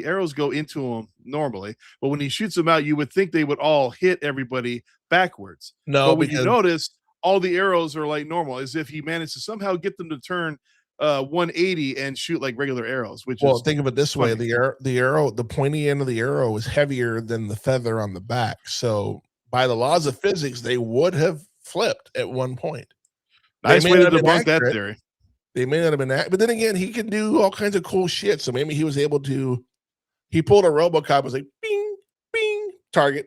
arrows go into him normally, but when he shoots them out, you would think they would all hit everybody backwards. No, but when you notice, all the arrows are like normal, as if he managed to somehow get them to turn 180 and shoot like regular arrows. Think of it this way: the pointy end of the arrow is heavier than the feather on the back. So by the laws of physics, they would have flipped at one point. Nice way to debunk that theory. They may not have been accurate, but then again, he can do all kinds of cool shit. So maybe he was able to. He pulled a RoboCop, was like, bing, bing, target.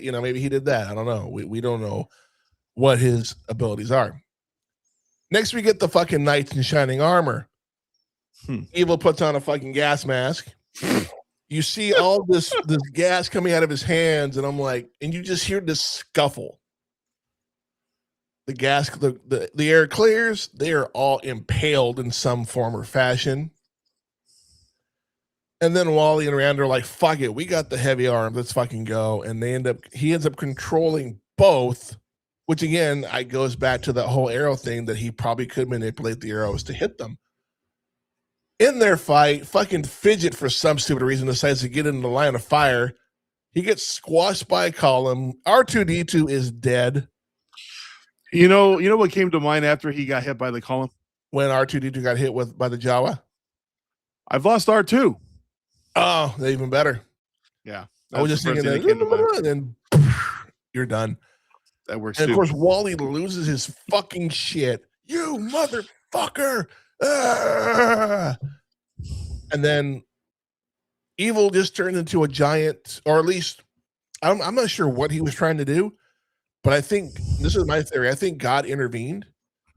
You know, maybe he did that. I don't know. We don't know what his abilities are. Next, we get the fucking knights in shining armor. Evil puts on a fucking gas mask. You see all this gas coming out of his hands, and I'm like, and you just hear this scuffle. The gas, the air clears. They are all impaled in some form or fashion. And then Wally and Rand are like, fuck it, we got the heavy arms, let's fucking go. And he ends up controlling both, which again, goes back to that whole arrow thing that he probably could manipulate the arrows to hit them. In their fight, fucking Fidget, for some stupid reason, decides to get into the line of fire. He gets squashed by a column. R2-D2 is dead. You know what came to mind after he got hit by the column? When R2-D2 got hit by the Jawa? I've lost R2. Oh, even better. Yeah. I was just thinking that, and then you're done. That works. And of course, Wally loses his fucking shit. You motherfucker. And then Evil just turned into a giant, or at least I'm not sure what he was trying to do, but I think this is my theory. I think God intervened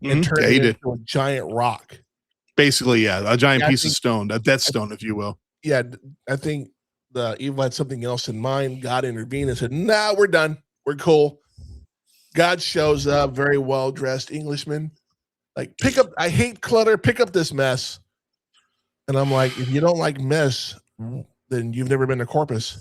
and turned it into a giant rock. Basically, a giant piece of stone, a death stone, if you will. Yeah, I think the Evil had something else in mind. God intervened and said, "Nah, we're done. We're cool." God shows up, very well dressed Englishman, Like, pick up. I hate clutter. Pick up this mess. And I'm like, if you don't like mess, then you've never been to Corpus.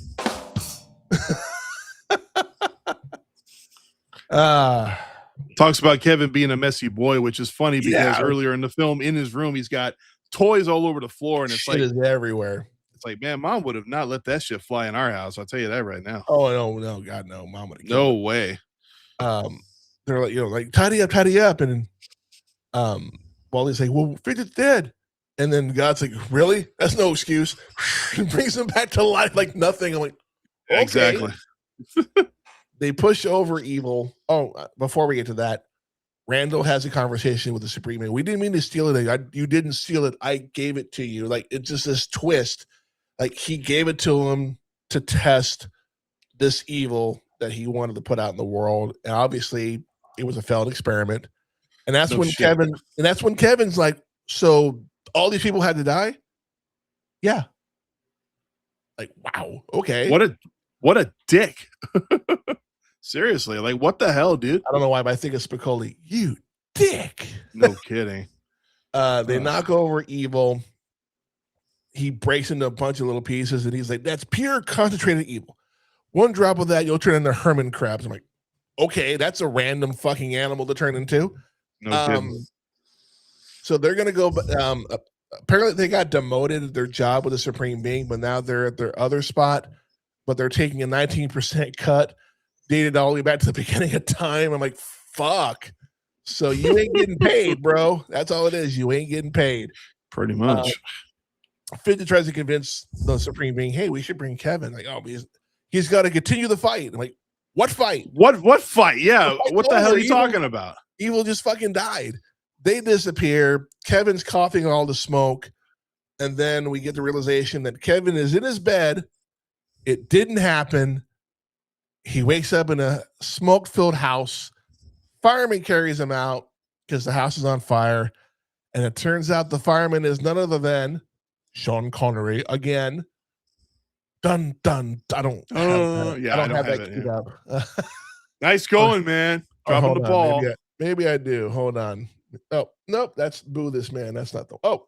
Talks about Kevin being a messy boy, which is funny because Yeah. earlier in the film, in his room, he's got toys all over the floor, and it's shit is everywhere. It's like, man, mom would have not let that shit fly in our house. I'll tell you that right now. Oh no, God no, mom would have. No way. They're like, like tidy up, and Wally's like, well, Fidget's dead, and then God's like, really? That's no excuse. And brings him back to life like nothing. I'm like, okay. Exactly. They push over evil. Oh, before we get to that, Randall has a conversation with the Supreme Man. We didn't mean to steal it. You didn't steal it. I gave it to you. Like, it's just this twist. Like, he gave it to him to test this evil that he wanted to put out in the world. And obviously, it was a failed experiment. And that's when Kevin's like, so all these people had to die? Yeah. Like, wow. Okay. What a dick. Seriously, like, what the hell, dude? I don't know why, but I think it's Spicoli. You dick. No kidding. They knock over evil. He breaks into a bunch of little pieces, and he's like, that's pure concentrated evil. One drop of that, you'll turn into Herman crabs. I'm like, okay, that's a random fucking animal to turn into. No kidding. So they're going to go, apparently they got demoted at their job with the Supreme Being, but now they're at their other spot, but they're taking a 19% cut, dated all the way back to the beginning of time. I'm like, fuck. So you ain't getting paid, bro. That's all it is. You ain't getting paid. Pretty much. Fidget tries to convince the Supreme Being, hey, we should bring Kevin. Like, oh, he's got to continue the fight. I'm like, what fight? What fight? Yeah. What the hell are you talking about? Evil just fucking died. They disappear. Kevin's coughing all the smoke. And then we get the realization that Kevin is in his bed. It didn't happen. He wakes up in a smoke-filled house. Fireman carries him out because the house is on fire. And it turns out the fireman is none other than Sean Connery again. Dun dun. I don't have that queued up. Nice going, man. Dropping the ball. Maybe I do. Hold on. Oh, nope. That's Boo This Man. That's not the. Oh.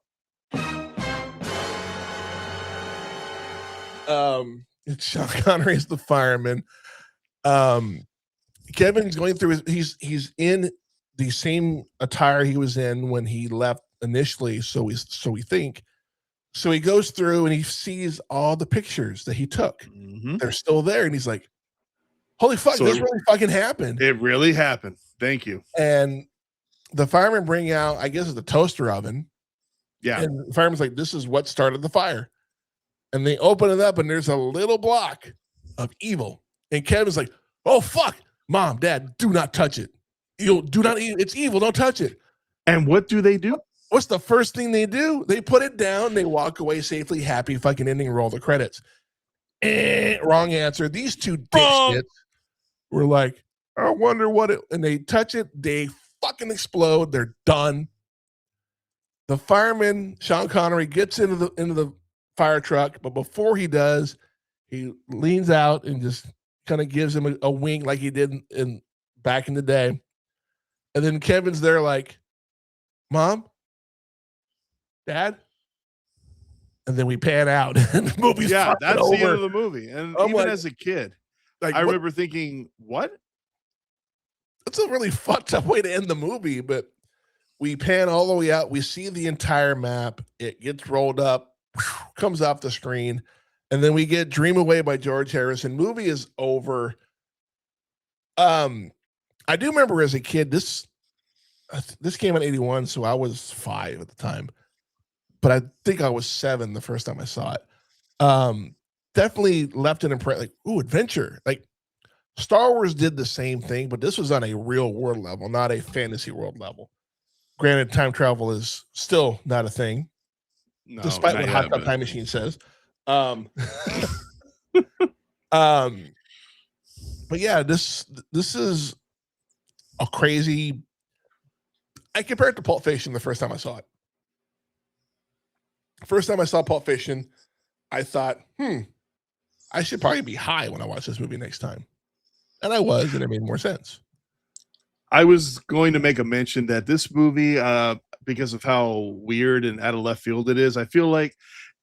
It's Sean Connery as the fireman. Kevin's going through he's in the same attire he was in when he left initially, so we think. So he goes through and he sees all the pictures that he took. Mm-hmm. They're still there, and he's like, holy fuck, this really fucking happened. It really happened. Thank you. And the firemen bring out, I guess it's the toaster oven. Yeah. And the fireman's like, this is what started the fire. And they open it up, and there's a little block of evil. And Kevin's like, oh, fuck. Mom, Dad, do not touch it. Do not eat it. It's evil. Don't touch it. And what do they do? What's the first thing they do? They put it down. They walk away safely, happy, fucking ending, roll the credits. Wrong answer. These two dipshits were like, I wonder what it, and they touch it. They fucking explode. They're done. The fireman, Sean Connery, gets into the fire truck, but before he does, he leans out and just kind of gives him a wink like he did in back in the day. And then Kevin's there like, Mom, Dad, and then we pan out and the movie's that's over. The end of the movie. And I'm even like, as a kid, like, I remember thinking, what? That's a really fucked up way to end the movie, but we pan all the way out. We see the entire map. It gets rolled up, comes off the screen, and then we get Dream Away by George Harrison. Movie is over. I do remember as a kid, this came in 81, so I was 5 at the time. But I think I was 7 the first time I saw it. Definitely left an impression, like, ooh, adventure. Like, Star Wars did the same thing, but this was on a real world level, not a fantasy world level. Granted, time travel is still not a thing, despite what Hot Tub Time Machine says. But yeah, this is a crazy. I compare it to Pulp Fiction the first time I saw it. First time I saw Pulp Fiction, I thought, I should probably be high when I watch this movie next time. And I was, and it made more sense. I was going to make a mention that this movie, because of how weird and out of left field it is, I feel like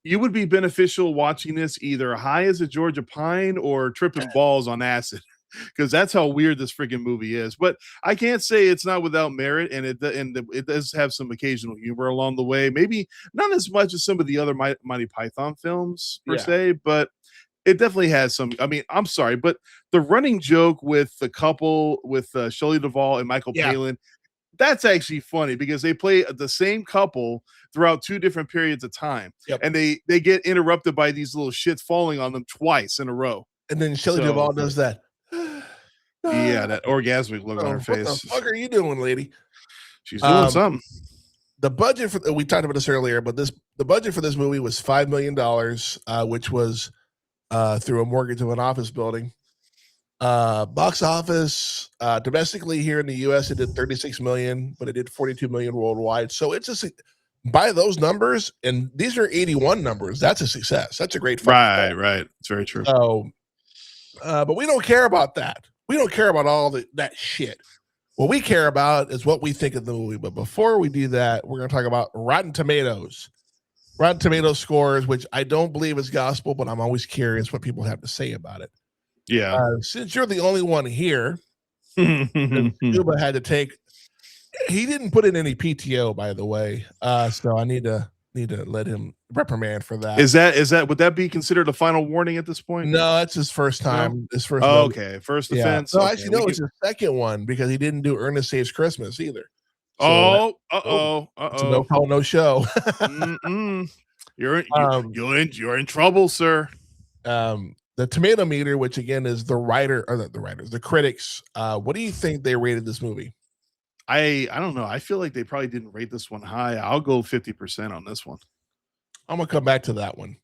you would be beneficial watching this either high as a Georgia pine or tripping balls on acid, because that's how weird this freaking movie is. But I can't say it's not without merit, and it does have some occasional humor along the way. Maybe not as much as some of the other Monty Python films per Yeah. se, but it definitely has some. I mean, I'm sorry, but the running joke with the couple with Shelley Duvall and Michael Yeah. Palin, that's actually funny because they play the same couple throughout 2 different periods of time. Yep. And they get interrupted by these little shits falling on them twice in a row. And then Shelley So- Duvall does that. Yeah, that orgasmic look on her What face. the fuck are you doing, lady? She's doing something. The budget for we talked about this earlier, but the budget for this movie was $5 million, which was through a mortgage of an office building. Box office domestically here in the US, it did 36 million, but it did 42 million worldwide. So it's just by those numbers, and these are 81 numbers. That's a success. That's a great Right. It's very true. So, but we don't care about that. We don't care about all that shit. What we care about is what we think of the movie. But before we do that, we're going to talk about Rotten Tomatoes. Rotten Tomatoes scores, which I don't believe is gospel, but I'm always curious what people have to say about it. Yeah. Since you're the only one here, Cuba had to take. He didn't put in any PTO, by the way. So I need to let him reprimand for that. Is that would that be considered a final warning at this point? No, that's his first time. No? His first. Oh, movie. okay. First Yeah. offense. No, Okay, actually, no, it's his second one because he didn't do Ernest Saves Christmas either. So it's a no call, no show. You're in trouble, sir. The tomato meter, which again is the critics. What do you think they rated this movie? I don't know. I feel like they probably didn't rate this one high. I'll go 50% on this one. I'm gonna come back to that one.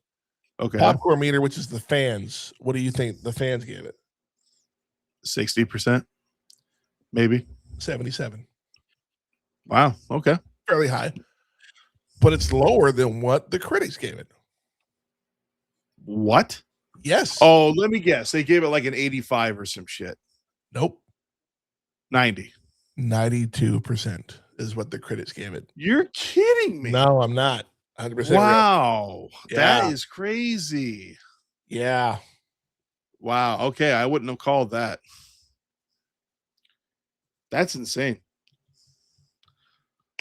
Okay. Popcorn meter, which is the fans. What do you think the fans gave it? 60%, maybe 77. Wow. Okay. Fairly high, but it's lower than what the critics gave it. What? Yes. Oh, let me guess. They gave it like an 85 or some shit. Nope. 90. 92% is what the critics gave it. You're kidding me. No, I'm not. 100%. Wow. Yeah. That is crazy. Yeah. Wow. Okay. I wouldn't have called that. That's insane.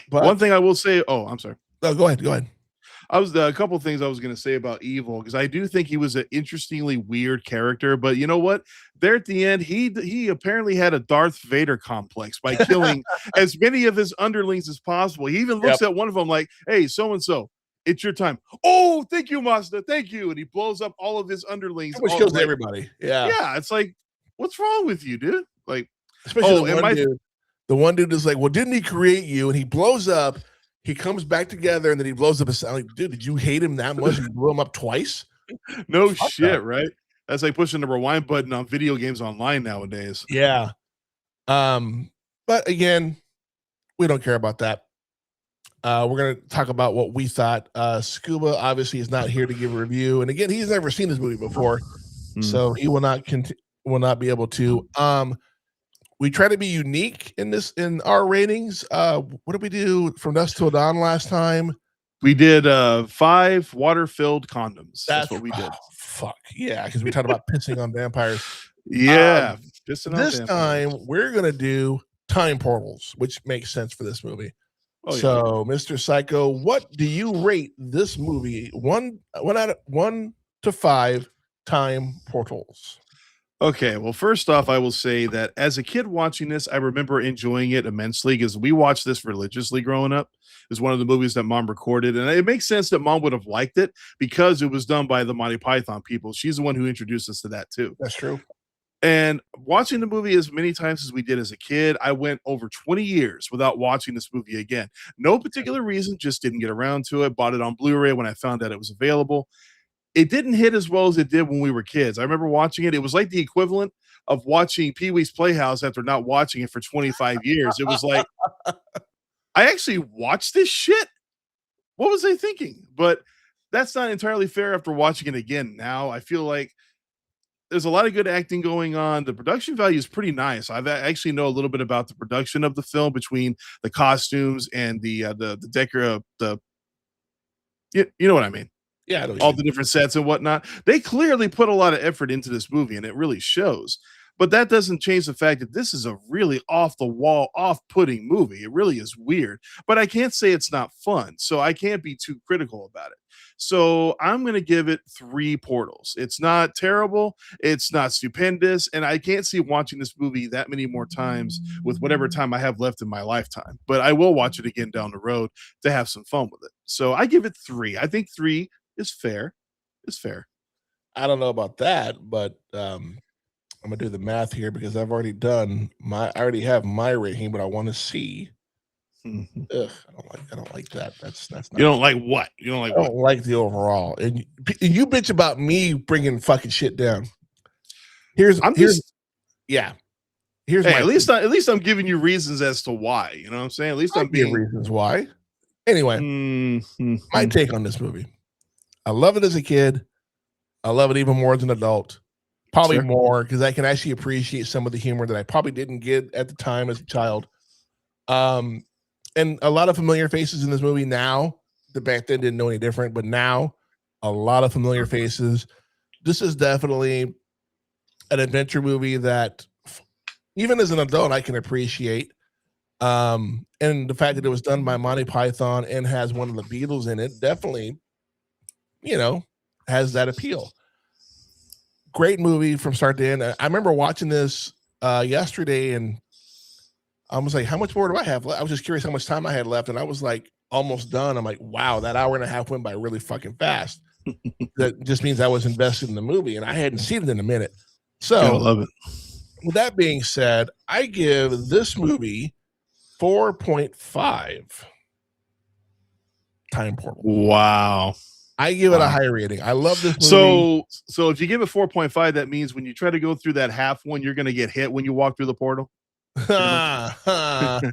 But one thing I will say, I'm sorry. No, go ahead. I was a couple of things I was going to say about Evil, because I do think he was an interestingly weird character, but you know what? There at the end, he apparently had a Darth Vader complex by killing as many of his underlings as possible. He even looks at one of them like, "Hey, so and so, it's your time." "Oh, thank you, Master. Thank you." And he blows up all of his underlings. Which kills everybody. Yeah. Yeah. It's like, what's wrong with you, dude? Like, especially the one dude is like, "Well, didn't he create you?" And he blows up. He comes back together, and then he blows up. I'm like, dude, did you hate him that much? You blew him up twice? No shit, right? That's like pushing the rewind button on video games online nowadays. Yeah. But again, we don't care about that. We're going to talk about what we thought. Scuba obviously is not here to give a review, and again, he's never seen this movie before, so he will not be able to. We try to be unique in our ratings. What did we do from dusk till dawn last time? We did 5 water-filled condoms. That's what we did. Fuck yeah, because we talked about pissing on vampires. Yeah, this time we're gonna do time portals, which makes sense for this movie. So, Mr. Psycho, what do you rate this movie? 1 to 5 time portals. Okay, well, first off, I will say that as a kid watching this, I remember enjoying it immensely because we watched this religiously growing up. It was one of the movies that Mom recorded, and it makes sense that Mom would have liked it because it was done by the Monty Python people. She's the one who introduced us to that too. That's true. And watching the movie as many times as we did as a kid, I went over 20 years without watching this movie again. No particular reason, just didn't get around to it. Bought it on Blu-ray when I found out it was available. It didn't hit as well as it did when we were kids. I remember watching it. It was like the equivalent of watching Pee-wee's Playhouse after not watching it for 25 years. It was like, I actually watched this shit. What was I thinking? But that's not entirely fair after watching it again. Now I feel like there's a lot of good acting going on. The production value is pretty nice. I've actually know a little bit about the production of the film between the costumes and the decor, you know what I mean? Yeah, I don't All even- the different sets and whatnot. They clearly put a lot of effort into this movie, and it really shows. But that doesn't change the fact that this is a really off the wall, off putting movie. It really is weird, but I can't say it's not fun. So I can't be too critical about it. So I'm going to give it 3 portals. It's not terrible. It's not stupendous. And I can't see watching this movie that many more times with whatever time I have left in my lifetime, but I will watch it again down the road to have some fun with it. So I give it 3. I think 3 is fair. It's fair. I don't know about that, but I'm gonna do the math here because I've already done I already have my rating, but I want to see. Ugh, I don't like that. That's not. You don't like what? You don't like I don't like the overall. And you bitch about me bringing fucking shit down. Here's at least I'm giving you reasons as to why. You know what I'm saying? At least I'm being reasons why. Anyway, my take on this movie. I love it as a kid. I love it even more as an adult. Probably more because I can actually appreciate some of the humor that I probably didn't get at the time as a child. And a lot of familiar faces in this movie now. The back then didn't know any different, but now a lot of familiar faces. This is definitely an adventure movie that even as an adult I can appreciate. And the fact that it was done by Monty Python and has one of the Beatles in it definitely, has that appeal. Great movie from start to end. I remember watching this yesterday and I was like, how much more do I have left? I was just curious how much time I had left. And I was like, almost done. I'm like, wow, that hour and a half went by really fucking fast. That just means I was invested in the movie and I hadn't seen it in a minute. So I love it. With that being said, I give this movie 4.5 time portal. Wow. I give it a high rating. I love this movie. So if you give it 4.5, that means when you try to go through that half one, you're going to get hit when you walk through the portal. I'm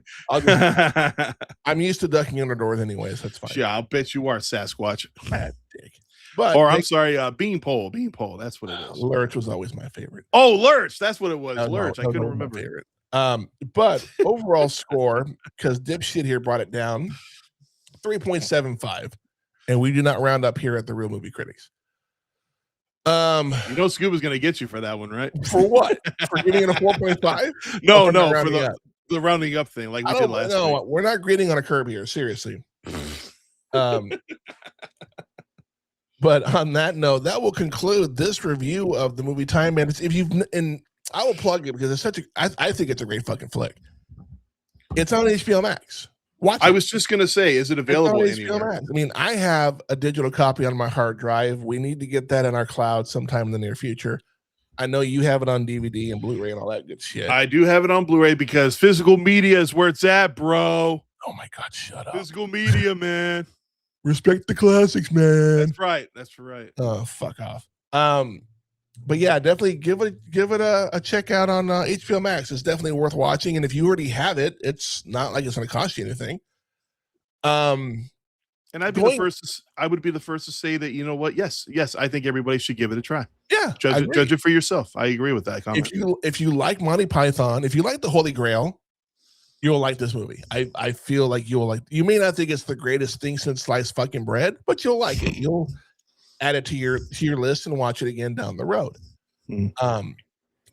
used to ducking under doors anyways. That's fine. Yeah, I'll bet you are, Sasquatch. Bad dick. But I'm sorry, Beanpole. Beanpole. That's what it is. Lurch was always my favorite. Oh, Lurch. That's what it was. Lurch. I couldn't no, remember. Favorite. But overall score, because dipshit here brought it down, 3.75. And we do not round up here at the Real Movie Critics. Scuba's going to get you for that one, right? For what? For giving it a 4.5? No, for the rounding up thing, like we did last week. No, we're not grading on a curb here. Seriously. But on that note, that will conclude this review of the movie Time Bandits. And I will plug it because it's I think it's a great fucking flick. It's on HBO Max. I was just going to say, is it available anywhere? I mean, I have a digital copy on my hard drive. We need to get that in our cloud sometime in the near future. I know you have it on DVD and Blu-ray and all that good shit. I do have it on Blu-ray because physical media is where it's at, bro. Oh my God, shut up. Physical media, man. Respect the classics, man. That's right. Oh, fuck off. But yeah, definitely give it a check out on HBO Max. It's definitely worth watching. And if you already have it, it's not like it's going to cost you anything. And I would be the first to say that, you know what? Yes, I think everybody should give it a try. Yeah. Judge it for yourself. I agree with that comment. If you like Monty Python, if you like the Holy Grail, you'll like this movie. I feel like you may not think it's the greatest thing since sliced fucking bread, but you'll like it. You'll add it to your list and watch it again down the road.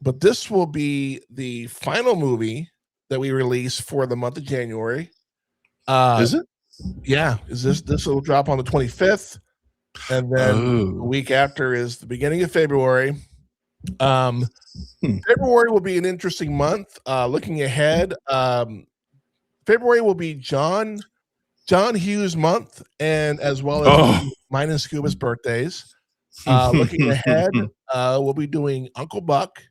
But this will be the final movie that we release for the month of January. Is it? Yeah. This will drop on the 25th, and then the week after is the beginning of February. February will be an interesting month. Looking ahead, February will be John Hughes month, and as well as mine and Scuba's birthdays. Looking ahead, we'll be doing Uncle Buck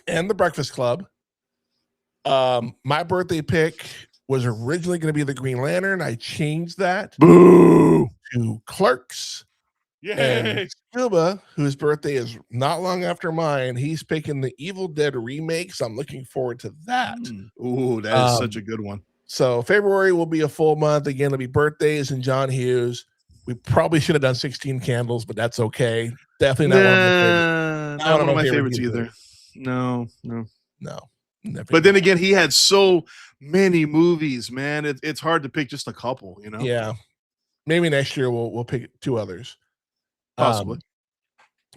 and The Breakfast Club. My birthday pick was originally going to be The Green Lantern. I changed that to Clerks. And Scuba, whose birthday is not long after mine, he's picking the Evil Dead remake, so I'm looking forward to that. Ooh, that is such a good one. So February will be a full month. Again, it'll be birthdays and John Hughes. We probably should have done 16 candles, but that's okay. Definitely not one of my not one of my favorites either. No. Never. But then again, he had so many movies, man. It's hard to pick just a couple, you know? Yeah. Maybe next year we'll pick 2 others. Possibly.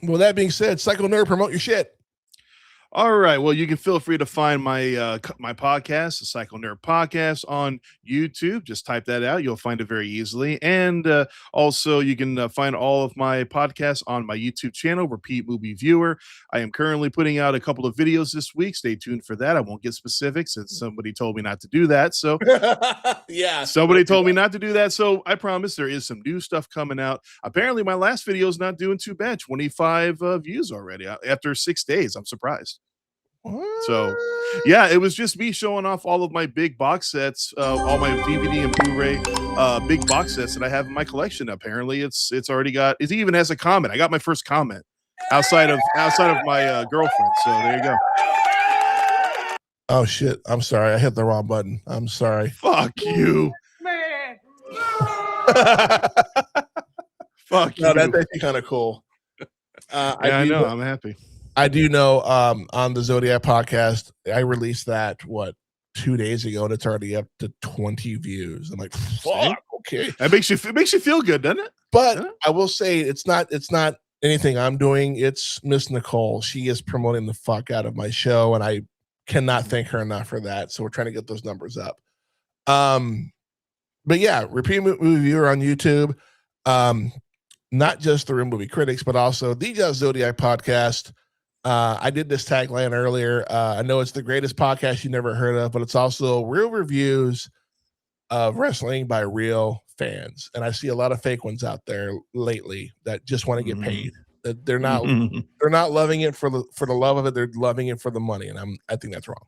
Well, that being said, Psycho Nerd, promote your shit. All right. Well, you can feel free to find my my podcast, the Psycho Nerd Podcast, on YouTube. Just type that out; you'll find it very easily. And also, you can find all of my podcasts on my YouTube channel, Repeat Movie Viewer. I am currently putting out a couple of videos this week. Stay tuned for that. I won't get specifics, since somebody told me not to do that. So, yeah, somebody told me not to do that. So, I promise there is some new stuff coming out. Apparently, my last video is not doing too bad. 25 views already after 6 days. I'm surprised. So, yeah, it was just me showing off all of my big box sets, all my DVD and Blu-ray big box sets that I have in my collection. Apparently, it's already got. It even has a comment. I got my first comment outside of my girlfriend. So there you go. Oh shit! I'm sorry, I hit the wrong button. I'm sorry. Fuck you, man. Fuck no, you. that's actually kind of cool. I know. I'm happy. I do know on the Zodiac podcast, I released that 2 days ago, and it's already up to 20 views. I'm like, fuck, okay. It makes you feel good, doesn't it? But yeah. I will say it's not anything I'm doing. It's Miss Nicole. She is promoting the fuck out of my show, and I cannot thank her enough for that. So we're trying to get those numbers up. But yeah, Repeat Movie Viewer on YouTube. Not just the Real Movie Critics, but also the Just Zodiac podcast. I did this tagline earlier. I know it's the greatest podcast you never heard of, but it's also real reviews of wrestling by real fans. And I see a lot of fake ones out there lately that just want to get paid. That they're not loving it for the love of it. They're loving it for the money, and I think that's wrong.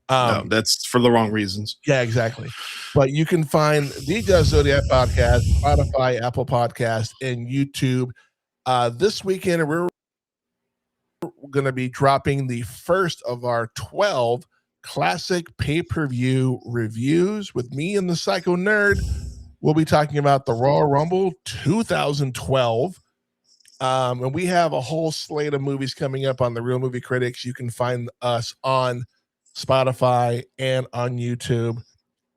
No, that's for the wrong reasons. Yeah, exactly. But you can find the Just Zodiac podcast, Spotify, Apple Podcast, and YouTube. This weekend, we're going to be dropping the first of our 12 classic pay-per-view reviews with me and the Psycho Nerd. We'll be talking about the Royal Rumble 2012. And we have a whole slate of movies coming up on the Real Movie Critics. You can find us on Spotify and on YouTube.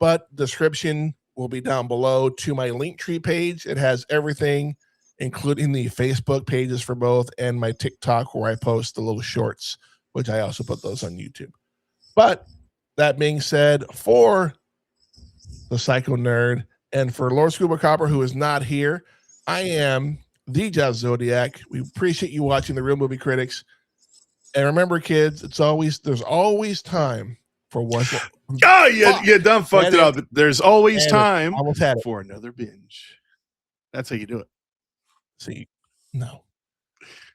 But description will be down below to my Linktree page. It has everything, including the Facebook pages for both and my TikTok, where I post the little shorts, which I also put those on YouTube. But that being said, for the Psycho Nerd and for Lord Scuba Copper, who is not here, I am the Just Zodiac. We appreciate you watching the Real Movie Critics. And remember, kids, there's always time for one. Oh, you done fucked it up. There's always time for another binge. That's how you do it. See, no.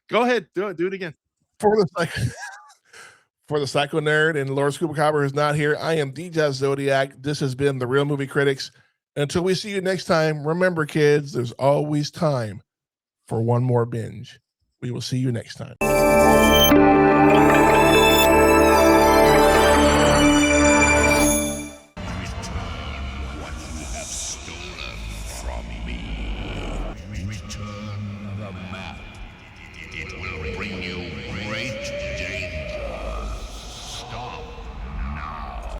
Go ahead, do it again. For the Psycho Nerd and Lord Scuba Copper, who's not here, I am the Just Zodiac. This has been the Real Movie Critics. Until we see you next time, remember, kids, there's always time for one more binge. We will see you next time.